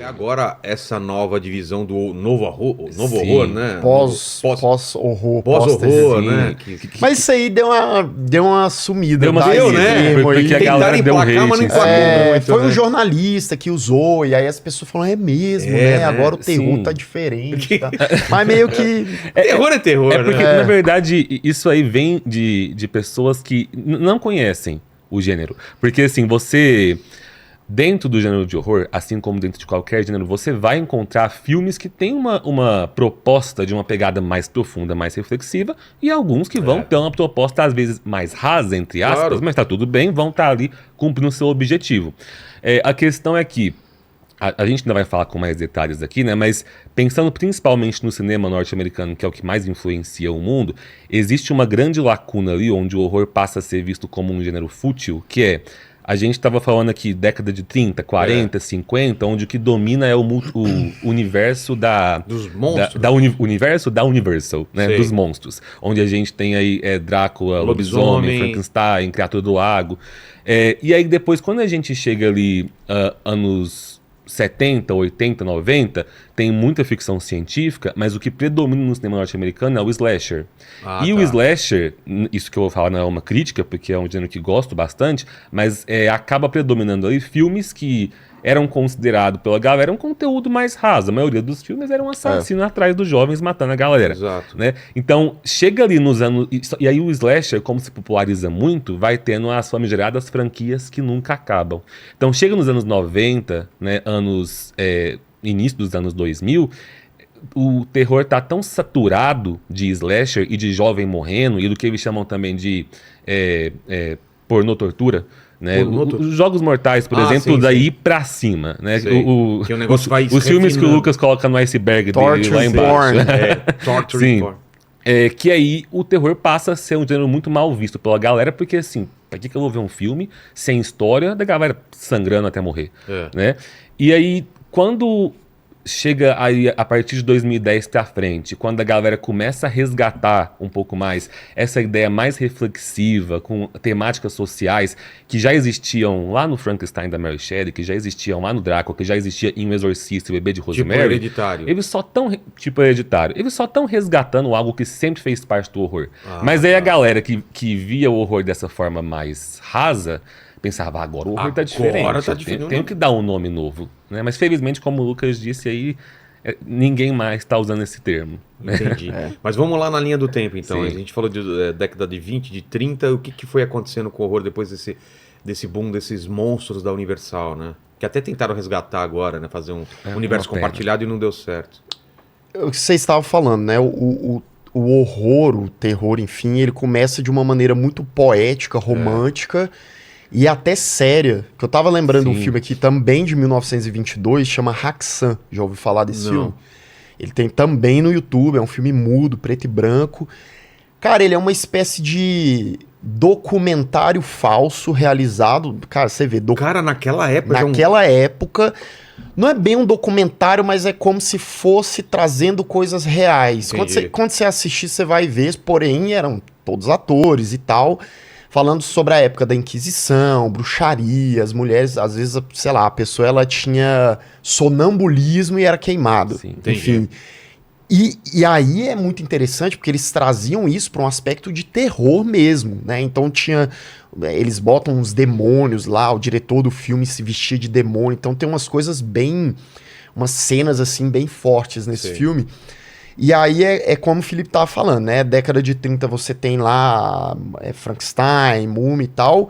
Agora, essa nova divisão do novo Sim. horror, né? Pós-horror. Pós-horror, né? Mas isso aí deu uma sumida. Deu uma desse sumida, né? termo aí. Porque a galera Tentaram deu um emplacar, mas não hate. emplacou muito, Foi né? um jornalista que usou, e aí as pessoas falaram, é mesmo, É, né? né? Agora o terror Sim. tá diferente. Tá? Mas meio que... Terror é terror, É porque, né? na verdade, isso aí vem de pessoas que não conhecem o gênero. Porque, assim, você... Dentro do gênero de horror, assim como dentro de qualquer gênero, você vai encontrar filmes que têm uma proposta de uma pegada mais profunda, mais reflexiva, e alguns que vão ter uma proposta, às vezes, mais rasa, entre aspas, Claro. mas tá tudo bem, vão estar ali cumprindo o seu objetivo. A questão é que a gente ainda vai falar com mais detalhes aqui, né? Mas pensando principalmente no cinema norte-americano, que é o que mais influencia o mundo, existe uma grande lacuna ali onde o horror passa a ser visto como um gênero fútil, que é... A gente estava falando aqui década de 30, 40, 50, onde o que domina é o universo Dos monstros. universo da Universal, né? Sei. Dos monstros. Onde a gente tem aí Drácula, Lobisomem. Lobisomem, Frankenstein, Criatura do Lago. E aí depois, quando a gente chega ali, anos 70, 80, 90, tem muita ficção científica, mas o que predomina no cinema norte-americano é o slasher. O slasher, isso que eu vou falar não é uma crítica, porque é um gênero que gosto bastante, mas acaba predominando ali filmes que eram considerados pela galera um conteúdo mais raso. A maioria dos filmes era um assassino atrás dos jovens matando a galera. Exato. Né? Então, chega ali nos anos... E aí o slasher, como se populariza muito, vai tendo as famigeradas franquias que nunca acabam. Então, chega nos anos 90, né, início dos anos 2000, o terror tá tão saturado de slasher e de jovem morrendo, e do que eles chamam também de pornô-tortura, né? Os Jogos Mortais, por exemplo, sim, daí sim. pra cima, né? Sei. Que o negócio vai os filmes que o refinando. Lucas coloca no iceberg dele Torture lá embaixo. porn. Torture Sim. porn. Que aí o terror passa a ser um gênero muito mal visto pela galera, porque assim, pra que eu vou ver um filme sem história da galera sangrando até morrer, né? E aí, quando chega aí a partir de 2010 pra frente, quando a galera começa a resgatar um pouco mais essa ideia mais reflexiva, com temáticas sociais que já existiam lá no Frankenstein da Mary Shelley, que já existiam lá no Drácula, que já existia em O Exorcista e o Bebê de Rosemary. Hereditário. Eles só tão hereditário. Eles só estão resgatando algo que sempre fez parte do horror. Mas aí a galera que via o horror dessa forma mais rasa pensava, agora o horror tá diferente. tá diferente. Tem que dar um nome novo. Né? Mas felizmente, como o Lucas disse aí, ninguém mais tá usando esse termo. Entendi. Mas vamos lá na linha do tempo, então. Sim. A gente falou de década de 20, de 30. O que foi acontecendo com o horror depois desse boom desses monstros da Universal, né? Que até tentaram resgatar agora, né? Fazer um universo uma pena. compartilhado e não deu certo. O que vocês estavam falando, né? O horror, o terror, enfim, ele começa de uma maneira muito poética, romântica e até séria. Que eu tava lembrando um filme aqui também de 1922, chama Haxan. Já ouviu falar desse filme? Ele tem também no YouTube, é um filme mudo, preto e branco. Cara, ele é uma espécie de documentário falso realizado. Cara, você vê... Cara, naquela época... Naquela época... Não é bem um documentário, mas é como se fosse trazendo coisas reais. Quando você assistir, você vai ver, porém, eram todos atores e tal, falando sobre a época da Inquisição, bruxaria, as mulheres, às vezes, sei lá, a pessoa ela tinha sonambulismo e era queimado. Sim, enfim. E aí é muito interessante, porque eles traziam isso para um aspecto de terror mesmo, né? Então eles botam uns demônios lá, o diretor do filme se vestia de demônio, então tem umas coisas umas cenas assim bem fortes nesse filme. E aí é como o Felipe tava falando, né? Década de 30 você tem lá Frankenstein, Múmia e tal.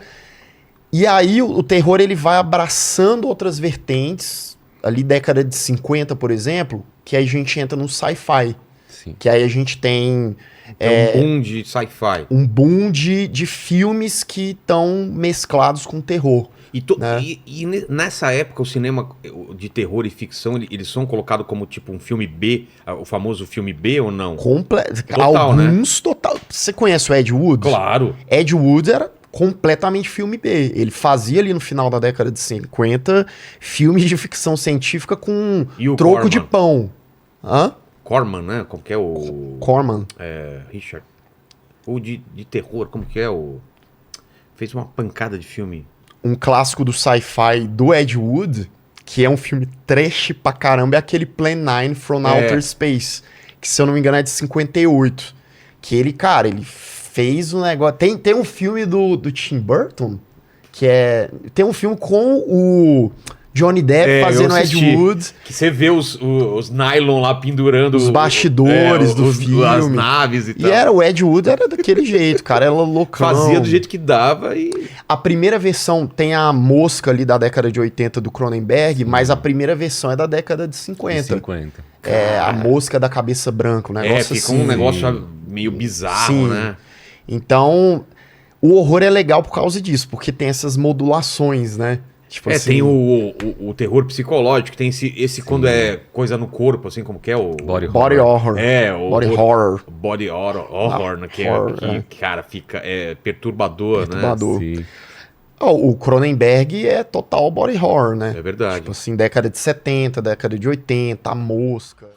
E aí o terror ele vai abraçando outras vertentes. Ali década de 50, por exemplo, que aí a gente entra no sci-fi. Que aí a gente tem... um boom de sci-fi. Um boom de filmes que estão mesclados com terror. E nessa época o cinema de terror e ficção, eles são colocados como tipo um filme B, o famoso filme B ou não? Total, alguns, né? Total. Você conhece o Ed Wood? Claro. Ed Wood era completamente filme B. Ele fazia ali no final da década de 50 filmes de ficção científica com troco Corman. de pão. Hã? Corman, né? Como que é o... Corman. Richard. Ou de terror, como que é o... Fez uma pancada de filme. Um clássico do sci-fi do Ed Wood, que é um filme trash pra caramba, é aquele Plan 9 from Outer Space, que se eu não me engano é de 58. Que ele, cara, ele fez um negócio... Tem um filme do Tim Burton, que é... Tem um filme com o Johnny Depp fazendo Ed Wood. Que você vê os nylon lá pendurando... Os bastidores do filme. As naves e tal. E era, o Ed Wood era daquele jeito, cara, era loucão. Fazia do jeito que dava e... A primeira versão tem a mosca ali da década de 80 do Cronenberg, mas a primeira versão é da década de 50. É, a mosca da cabeça branca, um negócio fica assim. um negócio meio bizarro, né? Então, o horror é legal por causa disso, porque tem essas modulações, né? Tipo assim, tem o terror psicológico, tem esse quando é coisa no corpo, assim, como que é o... Body horror. Body horror. Né? Horror, Que cara, fica perturbador, né? Sim. O Cronenberg é total body horror, né? É verdade. Tipo assim, década de 70, década de 80, a mosca...